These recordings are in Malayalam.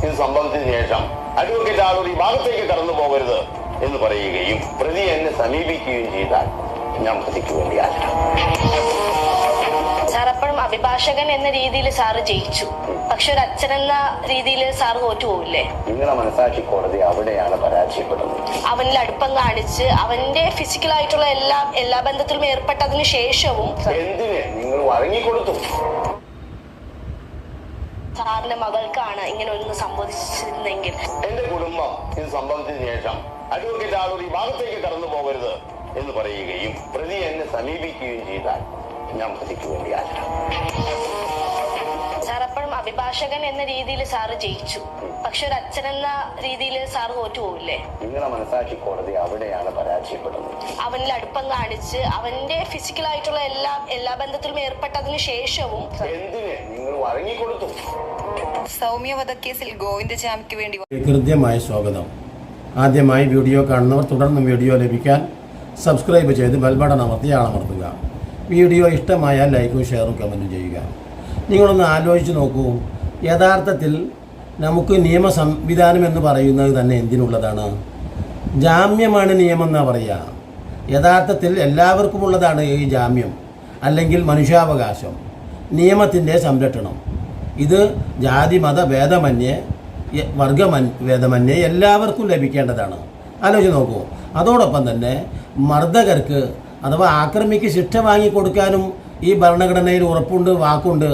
ഇത് സംഭവത്തിന് ശേഷം അഡ്വക്കേറ്റ് ആളൂർ ഈ ഭാഗത്തേക്ക് കടന്നു പോകരുത് എന്ന് പറയുകയും പ്രതി എന്നെ സമീപിക്കുകയും ചെയ്താൽ ഞാൻ പ്രതിക്ക് വേണ്ടിയല്ല. സാർ അപ്പോഴും അഭിഭാഷകൻ എന്ന രീതിയിൽ സാറ് ജയിച്ചു, പക്ഷെ ഒരു അച്ഛൻ എന്ന രീതിയിൽ സാറ് തോറ്റുപോകില്ലേ? നിങ്ങളെ മനസാക്ഷി കോടതി അവിടെയാണ് പരാജയപ്പെടുന്നത്. അവനിൽ അടുപ്പം കാണിച്ച് അവന്റെ ഫിസിക്കലായിട്ടുള്ള എല്ലാ ബന്ധത്തിലും ഏർപ്പെട്ടതിന് ശേഷവും എന്തിന് നിങ്ങൾ വഴങ്ങിക്കൊടുത്തു? സാറിന്റെ മകൾക്കാണ് ഇങ്ങനെ ഒന്ന് സംഭവിച്ചിരുന്നെങ്കിൽ എന്റെ കുടുംബം ഇത് സംഭവത്തിന് ശേഷം അഡ്വക്കേറ്റ് ആളൂർ ഈ ഭാഗത്തേക്ക് കടന്നു പോകരുത് എന്ന് പറയുകയും പ്രതി എന്നെ സമീപിക്കുകയും ചെയ്താൽ ഞാൻ പ്രതിക്ക് വേണ്ടിയല്ല. സാർ അപ്പോഴും അഭിഭാഷകൻ എന്ന രീതിയിൽ സാറ് ജയിച്ചു, പക്ഷെ ഒരു അച്ഛൻ എന്ന രീതിയിൽ സാറ് തോറ്റുപോകില്ലേ? നിങ്ങളെ മനസാക്ഷി കോടതി അവിടെയാണ് പരാജയപ്പെടുന്നത്. അവനിൽ അടുപ്പം കാണിച്ച് അവന്റെ ഫിസിക്കലായിട്ടുള്ള എല്ലാ ബന്ധത്തിലും ഏർപ്പെട്ടതിന് ശേഷവും എന്തിന് നിങ്ങൾ വഴങ്ങിക്കൊടുത്തു? സൗമ്യ വധക്കേസിൽ ഗോവിന്ദചാമിക്ക് വേണ്ടി ഹൃദ്യമായ സ്വാഗതം. ആദ്യമായി വീഡിയോ കാണുന്നവർ തുടർന്നും വീഡിയോ ലഭിക്കാൻ സബ്സ്ക്രൈബ് ചെയ്ത് ബെൽ ബട്ടൺ അമർത്തി ആളമർത്തുക. വീഡിയോ ഇഷ്ടമായാൽ ലൈക്കും ഷെയറും കമൻറ്റും ചെയ്യുക. നിങ്ങളൊന്ന് ആലോചിച്ച് നോക്കൂ, യഥാർത്ഥത്തിൽ നമുക്ക് നിയമ സംവിധാനം എന്ന് പറയുന്നത് തന്നെ എന്തിനുള്ളതാണ്? ജാമ്യമാണ് നിയമം എന്നാണ് പറയുക. യഥാർത്ഥത്തിൽ എല്ലാവർക്കും ഉള്ളതാണ് ഈ ജാമ്യം, അല്ലെങ്കിൽ മനുഷ്യാവകാശം, നിയമത്തിൻ്റെ സംരക്ഷണം. ഇത് ജാതി മത ഭേദമന്യേ ഭേദമന്യേ എല്ലാവർക്കും ലഭിക്കേണ്ടതാണ്. ആലോചിച്ച് നോക്കൂ. അതോടൊപ്പം തന്നെ മർദ്ദകർക്ക് അഥവാ ആക്രമിക്ക് ശിക്ഷ വാങ്ങിക്കൊടുക്കാനും ഈ ഭരണഘടനയിൽ ഉറപ്പുണ്ട്, വാക്കുണ്ട്.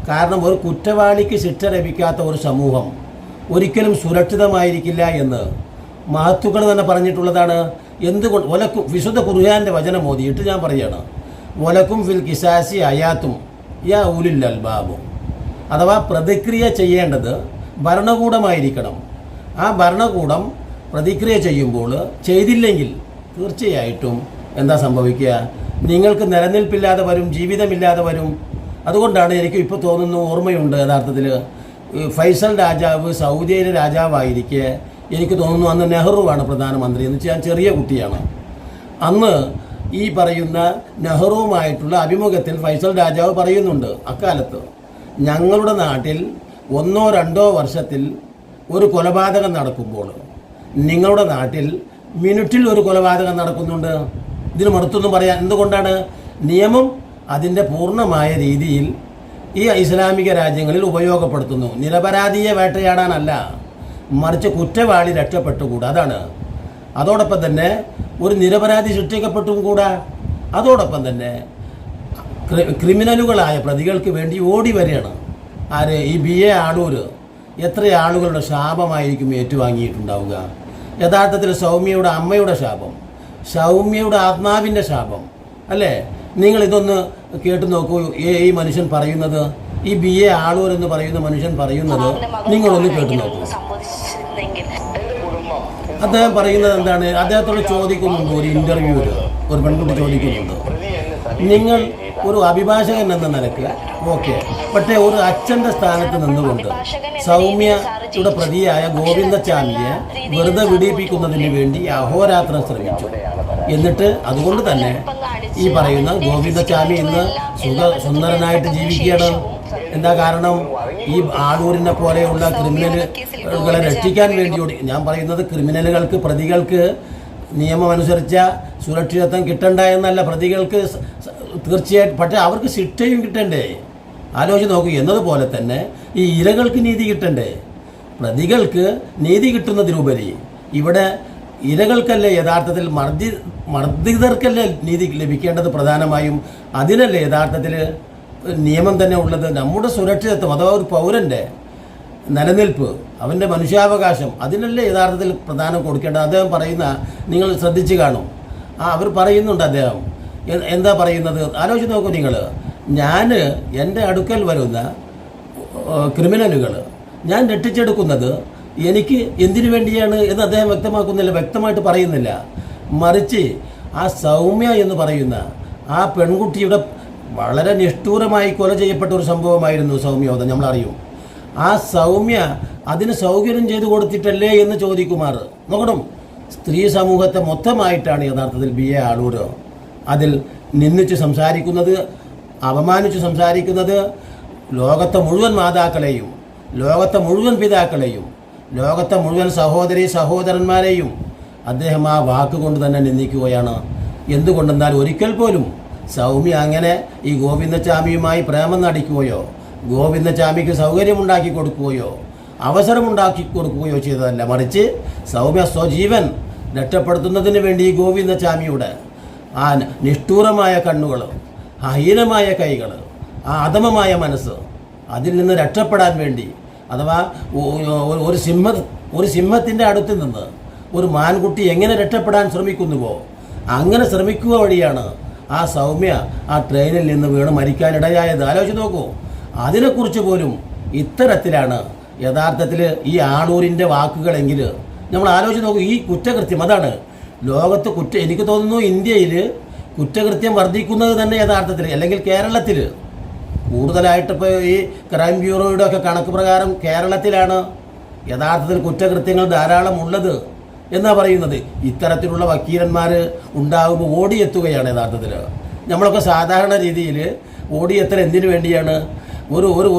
കാരണം ഒരു കുറ്റവാളിക്ക് ശിക്ഷ ലഭിക്കാത്ത ഒരു സമൂഹം ഒരിക്കലും സുരക്ഷിതമായിരിക്കില്ല എന്ന് മഹത്തുക്കൾ തന്നെ പറഞ്ഞിട്ടുള്ളതാണ്. എന്തുകൊണ്ട്? ഒലക്കും വിശുദ്ധ ഖുർആന്റെ വചനം ഓതിയിട്ട് ഞാൻ പറയുകയാണ്, ഒലക്കും ഫിൽ കിസാസി അയാത്തും യാ ഉലിൽ അൽബാബും. അഥവാ പ്രതിക്രിയ ചെയ്യേണ്ടത് ഭരണകൂടമായിരിക്കണം. ആ ഭരണകൂടം പ്രതിക്രിയ ചെയ്യുമ്പോൾ ചെയ്തില്ലെങ്കിൽ തീർച്ചയായിട്ടും എന്താ സംഭവിക്കുക? നിങ്ങൾക്ക് നിലനിൽപ്പില്ലാതെ വരും, ജീവിതമില്ലാതെ വരും. അതുകൊണ്ടാണ് എനിക്ക് ഇപ്പോൾ തോന്നുന്നു, ഓർമ്മയുണ്ട് യഥാർത്ഥത്തിൽ ഫൈസൽ രാജാവ് സൗദിയിലെ രാജാവായിരിക്കെ എനിക്ക് തോന്നുന്നു അന്ന് നെഹ്റുവാണ് പ്രധാനമന്ത്രി എന്ന് വെച്ചാൽ ഞാൻ ചെറിയ കുട്ടിയാണ്. അന്ന് ഈ പറയുന്ന നെഹ്റുവുമായിട്ടുള്ള അഭിമുഖത്തിൽ ഫൈസൽ രാജാവ് പറയുന്നുണ്ട്, അക്കാലത്ത് ഞങ്ങളുടെ നാട്ടിൽ 1-2 വർഷത്തിൽ ഒരു കൊലപാതകം നടക്കുമ്പോൾ നിങ്ങളുടെ നാട്ടിൽ മിനിറ്റിൽ ഒരു കൊലപാതകം നടക്കുന്നുണ്ട്. ഇതിന് മറുത്തൊന്നും പറയാൻ എന്തുകൊണ്ടാണ്? നിയമം അതിൻ്റെ പൂർണ്ണമായ രീതിയിൽ ഈ ഇസ്ലാമിക രാജ്യങ്ങളിൽ ഉപയോഗപ്പെടുത്തുന്നു. നിരപരാധിയെ വേട്ടയാടാനല്ല, മറിച്ച് കുറ്റവാളി രക്ഷപ്പെട്ടുകൂടാ. അതാണ്. അതോടൊപ്പം തന്നെ ഒരു നിരപരാധി ശിക്ഷിക്കപ്പെട്ടും കൂടാ. അതോടൊപ്പം തന്നെ ക്രിമിനലുകളായ പ്രതികൾക്ക് വേണ്ടി ഓടി വരികയാണ് ആര്? ഈ BA ആളൂർ. എത്ര ആളുകളുടെ ശാപമായിരിക്കും ഏറ്റുവാങ്ങിയിട്ടുണ്ടാവുക? യഥാർത്ഥത്തിൽ സൗമ്യയുടെ അമ്മയുടെ ശാപം, സൗമ്യയുടെ ആത്മാവിൻ്റെ ശാപം അല്ലേ? നിങ്ങളിതൊന്ന് കേട്ടു നോക്കൂ. ഈ മനുഷ്യൻ പറയുന്നത്, ഈ BA ആളൂർ എന്ന് പറയുന്ന മനുഷ്യൻ പറയുന്നത് നിങ്ങളൊന്ന് കേട്ടു നോക്കൂ. അദ്ദേഹം പറയുന്നത് എന്താണ്? അദ്ദേഹത്തോട് ചോദിക്കുന്നുണ്ട്, ഒരു ഇന്റർവ്യൂവിൽ ഒരു പെൺകുട്ടി ചോദിക്കുന്നുണ്ട്, നിങ്ങൾ ഒരു അഭിഭാഷകൻ എന്ന നിലക്ക് ഓക്കെ, പക്ഷേ ഒരു അച്ഛൻ്റെ സ്ഥാനത്ത് നിന്നുകൊണ്ട് സൗമ്യയുടെ പ്രതിയായ ഗോവിന്ദചാമിയെ വെറുതെ വിടിയിപ്പിക്കുന്നതിന് വേണ്ടി അഹോരാത്രം ശ്രമിച്ചു. എന്നിട്ട് അതുകൊണ്ട് തന്നെ ഈ പറയുന്ന ഗോവിന്ദചാമി ഇന്ന് സുന്ദരനായിട്ട് ജീവിക്കുകയാണ്. എന്താ കാരണം? ഈ ആളൂരിനെ പോലെയുള്ള ക്രിമിനലുകളെ രക്ഷിക്കാൻ വേണ്ടി ഞാൻ പറയുന്നത്, ക്രിമിനലുകൾക്ക്, പ്രതികൾക്ക് നിയമമനുസരിച്ച സുരക്ഷിതത്വം കിട്ടണ്ട എന്നല്ല, പ്രതികൾക്ക് തീർച്ചയായിട്ടും, പക്ഷേ അവർക്ക് ശിക്ഷയും കിട്ടണ്ടേ? ആലോചിച്ച് നോക്കൂ. എന്നതുപോലെ തന്നെ ഈ ഇരകൾക്ക് നീതി കിട്ടണ്ടേ? പ്രതികൾക്ക് നീതി കിട്ടുന്നതിനുപരി ഇവിടെ ഇരകൾക്കല്ലേ യഥാർത്ഥത്തിൽ മർദ്ദിതർക്കല്ലേ നീതി ലഭിക്കേണ്ടത്? പ്രധാനമായും അതിനല്ലേ യഥാർത്ഥത്തിൽ നിയമം തന്നെ ഉള്ളത്. നമ്മുടെ സുരക്ഷിതത്വം അഥവാ ഒരു പൗരൻ്റെ നിലനിൽപ്പ്, അവൻ്റെ മനുഷ്യാവകാശം, അതിനല്ലേ യഥാർത്ഥത്തിൽ പ്രധാനം കൊടുക്കേണ്ടത്. അദ്ദേഹം പറയുന്ന നിങ്ങൾ ശ്രദ്ധിച്ച് കാണും. അവർ പറയുന്നുണ്ട്, അദ്ദേഹം എന്താ പറയുന്നത്? ആലോചിച്ച് നോക്കൂ നിങ്ങൾ. എൻ്റെ അടുക്കൽ വരുന്ന ക്രിമിനലുകൾ ഞാൻ രക്ഷിച്ചെടുക്കുന്നത് എനിക്ക് എന്തിനു വേണ്ടിയാണ് എന്ന് അദ്ദേഹം വ്യക്തമായിട്ട് പറയുന്നില്ല. മറിച്ച് ആ സൗമ്യ എന്ന് പറയുന്ന ആ പെൺകുട്ടിയുടെ വളരെ നിഷ്ഠൂരമായി കൊല ചെയ്യപ്പെട്ട ഒരു സംഭവമായിരുന്നു സൗമ്യവധം, നമ്മളറിയും. ആ സൗമ്യ അതിന് സൗകര്യം ചെയ്തു കൊടുത്തിട്ടല്ലേ എന്ന് ചോദിക്കുമാർ. നോക്കണം, സ്ത്രീ സമൂഹത്തെ മൊത്തമായിട്ടാണ് യഥാർത്ഥത്തിൽ BA ആളൂർ അതിൽ നിന്ദിച്ച് സംസാരിക്കുന്നത്, അപമാനിച്ച് സംസാരിക്കുന്നത്. ലോകത്തെ മുഴുവൻ മാതാക്കളെയും ലോകത്തെ മുഴുവൻ പിതാക്കളെയും ലോകത്തെ മുഴുവൻ സഹോദരി സഹോദരന്മാരെയും അദ്ദേഹം ആ വാക്കുകൊണ്ട് തന്നെ നിന്ദിക്കുകയാണ്. എന്തുകൊണ്ടെന്നാൽ ഒരിക്കൽ പോലും സൗമ്യ അങ്ങനെ ഈ ഗോവിന്ദചാമിയുമായി പ്രേമം നടിക്കുകയോ ഗോവിന്ദചാമിക്ക് സൗകര്യമുണ്ടാക്കി കൊടുക്കുകയോ അവസരമുണ്ടാക്കി കൊടുക്കുകയോ ചെയ്തതല്ല. മറിച്ച് സൗമ്യ സ്വജീവൻ രക്ഷപ്പെടുത്തുന്നതിന് വേണ്ടി ഈ ഗോവിന്ദചാമിയുടെ ആ നിഷ്ഠൂരമായ കണ്ണുകൾ, ആ ഹീനമായ കൈകൾ, ആ അധമമായ മനസ്സ്, അതിൽ നിന്ന് രക്ഷപ്പെടാൻ വേണ്ടി, അഥവാ ഒരു സിംഹത്തിൻ്റെ അടുത്ത് നിന്ന് ഒരു മാൻകുട്ടി എങ്ങനെ രക്ഷപ്പെടാൻ ശ്രമിക്കുന്നുവോ അങ്ങനെ ശ്രമിക്കുക വഴിയാണ് ആ സൗമ്യ ആ ട്രെയിനിൽ നിന്ന് വീണ് മരിക്കാനിടയായത്. ആലോചിച്ച് നോക്കൂ. അതിനെക്കുറിച്ച് പോലും ഇത്തരത്തിലാണ് യഥാർത്ഥത്തിൽ ഈ ആളൂരിൻ്റെ വാക്കുകളെങ്കിൽ നമ്മൾ ആലോചിച്ച് നോക്കൂ. ഈ കുറ്റകൃത്യം അതാണ് ലോകത്ത് എനിക്ക് തോന്നുന്നു ഇന്ത്യയിൽ കുറ്റകൃത്യം വർദ്ധിക്കുന്നത് തന്നെ യഥാർത്ഥത്തിൽ, അല്ലെങ്കിൽ കേരളത്തിൽ കൂടുതലായിട്ടിപ്പോൾ ഈ ക്രൈം ബ്യൂറോയുടെ ഒക്കെ കണക്ക് പ്രകാരം കേരളത്തിലാണ് യഥാർത്ഥത്തിൽ കുറ്റകൃത്യങ്ങൾ ധാരാളം ഉള്ളത് എന്നാണ് പറയുന്നത്. ഇത്തരത്തിലുള്ള വക്കീലന്മാർ ഉണ്ടാകുമ്പോൾ ഓടിയെത്തുകയാണ് യഥാർത്ഥത്തിൽ. നമ്മളൊക്കെ സാധാരണ രീതിയിൽ ഓടിയെത്തൽ എന്തിനു വേണ്ടിയാണ്?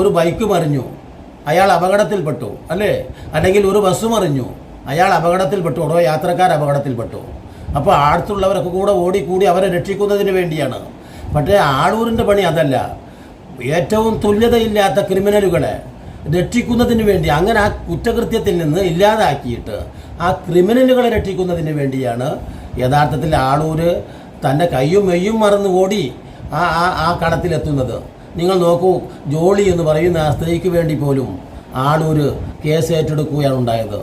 ഒരു ബൈക്ക് മറിഞ്ഞു, അയാൾ അപകടത്തിൽപ്പെട്ടു, അല്ലേ? അല്ലെങ്കിൽ ഒരു ബസ് മറിഞ്ഞു, അയാൾ അപകടത്തിൽപ്പെട്ടു, ഓരോ യാത്രക്കാർ അപകടത്തിൽപ്പെട്ടു. അപ്പോൾ അടുത്തുള്ളവരൊക്കെ കൂടെ ഓടിക്കൂടി അവരെ രക്ഷിക്കുന്നതിന് വേണ്ടിയാണ്. പക്ഷേ ആളൂരിൻ്റെ പണി അതല്ല. ഏറ്റവും തുല്യതയില്ലാത്ത ക്രിമിനലുകളെ രക്ഷിക്കുന്നതിന് വേണ്ടി, അങ്ങനെ ആ കുറ്റകൃത്യത്തിൽ നിന്ന് ഇല്ലാതാക്കിയിട്ട് ആ ക്രിമിനലുകളെ രക്ഷിക്കുന്നതിന് വേണ്ടിയാണ് യഥാർത്ഥത്തിൽ ആളൂര് തൻ്റെ കയ്യും മെയ്യും മറന്ന് ഓടി ആ കടത്തിലെത്തുന്നത്. നിങ്ങൾ നോക്കൂ, ജോളി എന്ന് പറയുന്ന ആ സ്ത്രീക്ക് വേണ്ടി പോലും ആളൂര് കേസ് ഏറ്റെടുക്കുകയാണ് ഉണ്ടായത്.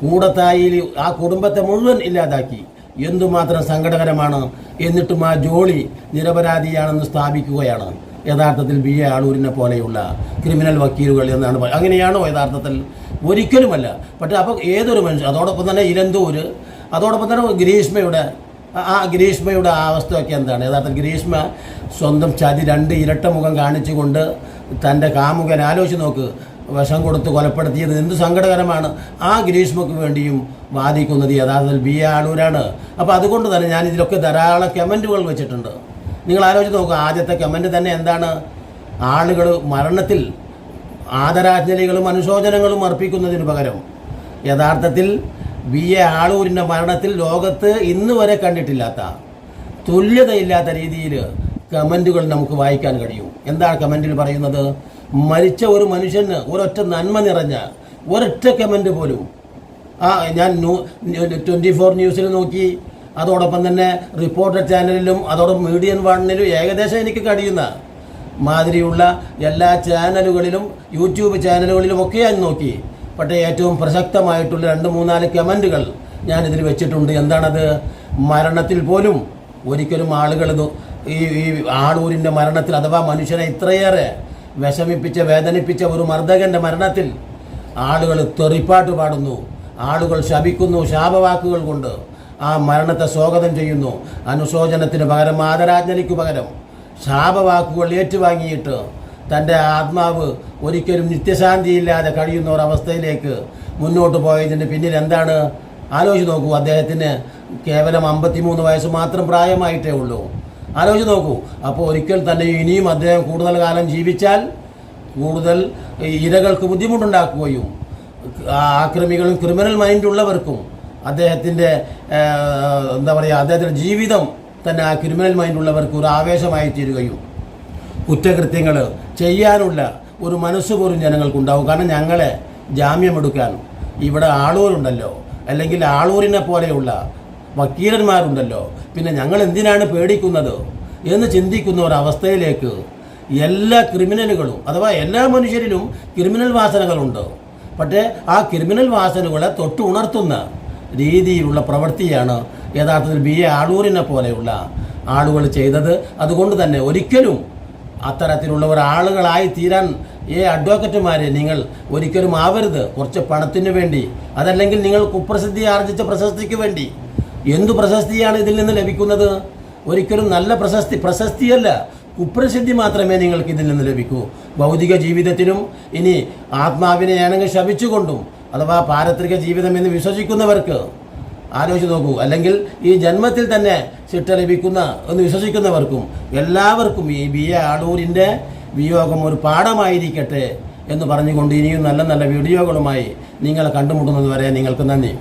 കൂടത്തായിൽ ആ കുടുംബത്തെ മുഴുവൻ ഇല്ലാതാക്കി. എന്തുമാത്രം സങ്കടകരമാണ്. എന്നിട്ടും ആ ജോളി നിരപരാധിയാണെന്ന് സ്ഥാപിക്കുകയാണ് യഥാർത്ഥത്തിൽ BA ആളൂരിനെ പോലെയുള്ള ക്രിമിനൽ വക്കീലുകൾ എന്നാണ്. അങ്ങനെയാണോ യഥാർത്ഥത്തിൽ? ഒരിക്കലുമല്ല. പക്ഷേ അപ്പോൾ ഏതൊരു മനുഷ്യൻ, അതോടൊപ്പം തന്നെ ഇലന്തൂര്, അതോടൊപ്പം തന്നെ ഗ്രീഷ്മയുടെ അവസ്ഥയൊക്കെ എന്താണ്? യഥാർത്ഥത്തിൽ ഗ്രീഷ്മ സ്വന്തം ചതി 2 ഇരട്ട മുഖം കാണിച്ചുകൊണ്ട് തൻ്റെ കാമുകൻ, ആലോചിച്ച് നോക്ക്, വിഷം കൊടുത്ത് കൊലപ്പെടുത്തിയത് എന്ത് സങ്കടകരമാണ്. ആ ഗ്രീഷ്മയ്ക്ക് വേണ്ടിയും വാദിക്കുന്നത് യഥാർത്ഥത്തിൽ BA ആളൂരാണ്. അപ്പോൾ അതുകൊണ്ട് തന്നെ ഞാൻ ഇതിലൊക്കെ ധാരാളം കമൻറ്റുകൾ വെച്ചിട്ടുണ്ട്. നിങ്ങൾ ആലോചിച്ച് നോക്കുക. ആദ്യത്തെ കമൻറ്റ് തന്നെ എന്താണ്? ആളുകൾ മരണത്തിൽ ആദരാഞ്ജലികളും അനുശോചനങ്ങളും അർപ്പിക്കുന്നതിന് പകരം യഥാർത്ഥത്തിൽ BA ആളൂരിൻ്റെ മരണത്തിൽ ലോകത്ത് ഇന്ന് വരെ കണ്ടിട്ടില്ലാത്ത, തുല്യതയില്ലാത്ത രീതിയിൽ കമൻറ്റുകൾ നമുക്ക് വായിക്കാൻ കഴിയും. എന്താണ് കമൻറ്റിൽ പറയുന്നത്? മരിച്ച ഒരു മനുഷ്യന് ഒരൊറ്റ നന്മ നിറഞ്ഞ ഒരൊറ്റ കമൻറ്റ് പോലും ഞാൻ 24 ന്യൂസിൽ നോക്കി, അതോടൊപ്പം തന്നെ റിപ്പോർട്ടർ ചാനലിലും അതോടൊപ്പം മീഡിയൻ വണ്ണിലും ഏകദേശം എനിക്ക് കഴിയുന്ന മാതിരിയുള്ള എല്ലാ ചാനലുകളിലും യൂട്യൂബ് ചാനലുകളിലും ഒക്കെ ഞാൻ നോക്കി. പക്ഷേ ഏറ്റവും പ്രസക്തമായിട്ടുള്ള 2-3-4 കമൻറ്റുകൾ ഞാനിതിൽ വെച്ചിട്ടുണ്ട്. എന്താണത്? മരണത്തിൽ പോലും ഒരിക്കലും ആളുകൾ ഈ ആളൂരിൻ്റെ മരണത്തിൽ, അഥവാ മനുഷ്യനെ ഇത്രയേറെ വിഷമിപ്പിച്ച വേദനിപ്പിച്ച ഒരു മർദ്ദകൻ്റെ മരണത്തിൽ ആളുകൾ തെറിപ്പാട്ട് പാടുന്നു, ആളുകൾ ശപിക്കുന്നു, ശാപവാക്കുകൾ കൊണ്ട് ആ മരണത്തെ സ്വാഗതം ചെയ്യുന്നു. അനുശോചനത്തിന് പകരം, ആദരാഞ്ജലിക്ക് പകരം ശാപവാക്കുകൾ ഏറ്റുവാങ്ങിയിട്ട് തൻ്റെ ആത്മാവ് ഒരിക്കലും നിത്യശാന്തിയില്ലാതെ കഴിയുന്ന ഒരവസ്ഥയിലേക്ക് മുന്നോട്ട് പോയതിന് പിന്നിൽ എന്താണ്? ആലോചിച്ച് നോക്കൂ. അദ്ദേഹത്തിന് കേവലം 53 വയസ്സ് മാത്രം പ്രായമായിട്ടേ ഉള്ളൂ. ആലോചിച്ച് നോക്കൂ. അപ്പോൾ ഒരിക്കൽ തന്നെ ഇനിയും അദ്ദേഹം കൂടുതൽ കാലം ജീവിച്ചാൽ കൂടുതൽ ഇരകൾക്ക് ബുദ്ധിമുട്ടുണ്ടാക്കുകയും ആക്രമികളും ക്രിമിനൽ മൈൻഡുള്ളവർക്കും അദ്ദേഹത്തിൻ്റെ അദ്ദേഹത്തിൻ്റെ ജീവിതം തന്നെ ആ ക്രിമിനൽ മൈൻഡുള്ളവർക്ക് ഒരു ആവേശമായി തീരുകയും കുറ്റകൃത്യങ്ങൾ ചെയ്യാനുള്ള ഒരു മനസ്സ് പോലും ജനങ്ങൾക്കുണ്ടാവും. കാരണം ഞങ്ങളെ ജാമ്യമെടുക്കാൻ ഇവിടെ ആളൂരുണ്ടല്ലോ, അല്ലെങ്കിൽ ആളൂരിനെ പോലെയുള്ള വക്കീലന്മാരുണ്ടല്ലോ, പിന്നെ ഞങ്ങൾ എന്തിനാണ് പേടിക്കുന്നത് എന്ന് ചിന്തിക്കുന്ന ഒരവസ്ഥയിലേക്ക് എല്ലാ ക്രിമിനലുകളും, അഥവാ എല്ലാ മനുഷ്യരിലും ക്രിമിനൽ വാസനകളുണ്ട്. പക്ഷേ ആ ക്രിമിനൽ വാസനകളെ തൊട്ട് ഉണർത്തുന്ന രീതിയിലുള്ള പ്രവൃത്തിയാണ് യഥാർത്ഥത്തിൽ BA ആളൂരിനെ പോലെയുള്ള ആളുകൾ ചെയ്തത്. അതുകൊണ്ട് തന്നെ ഒരിക്കലും അത്തരത്തിലുള്ള ഒരാളുകളായി തീരാൻ അഡ്വക്കറ്റുമാരെ നിങ്ങൾ ഒരിക്കലും ആവരുത്. കുറച്ച് പണത്തിന് വേണ്ടി, അതല്ലെങ്കിൽ നിങ്ങൾ കുപ്രസിദ്ധി ആർജിച്ച പ്രശസ്തിക്ക് വേണ്ടി. എന്തു പ്രശസ്തിയാണ് ഇതിൽ നിന്ന് ലഭിക്കുന്നത്? ഒരിക്കലും നല്ല പ്രശസ്തിയല്ല, കുപ്രസിദ്ധി മാത്രമേ നിങ്ങൾക്ക് ഇതിൽ നിന്ന് ലഭിക്കൂ. ഭൗതിക ജീവിതത്തിലും ഇനി ആത്മാവിനെ ആണെങ്കിൽ ശപിച്ചുകൊണ്ടും, അഥവാ പാരത്രിക ജീവിതം എന്ന് വിശ്വസിക്കുന്നവർക്ക് ആലോചിച്ച് നോക്കൂ, അല്ലെങ്കിൽ ഈ ജന്മത്തിൽ തന്നെ ശിക്ഷ ലഭിക്കുന്ന എന്ന് വിശ്വസിക്കുന്നവർക്കും എല്ലാവർക്കും ഈ BA ആളൂരിൻ്റെ വിയോഗം ഒരു പാഠമായിരിക്കട്ടെ എന്ന് പറഞ്ഞുകൊണ്ട് ഇനിയും നല്ല നല്ല വീഡിയോകളുമായി നിങ്ങളെ കണ്ടുമുട്ടുന്നത് വരെ നിങ്ങൾക്ക് നന്ദി.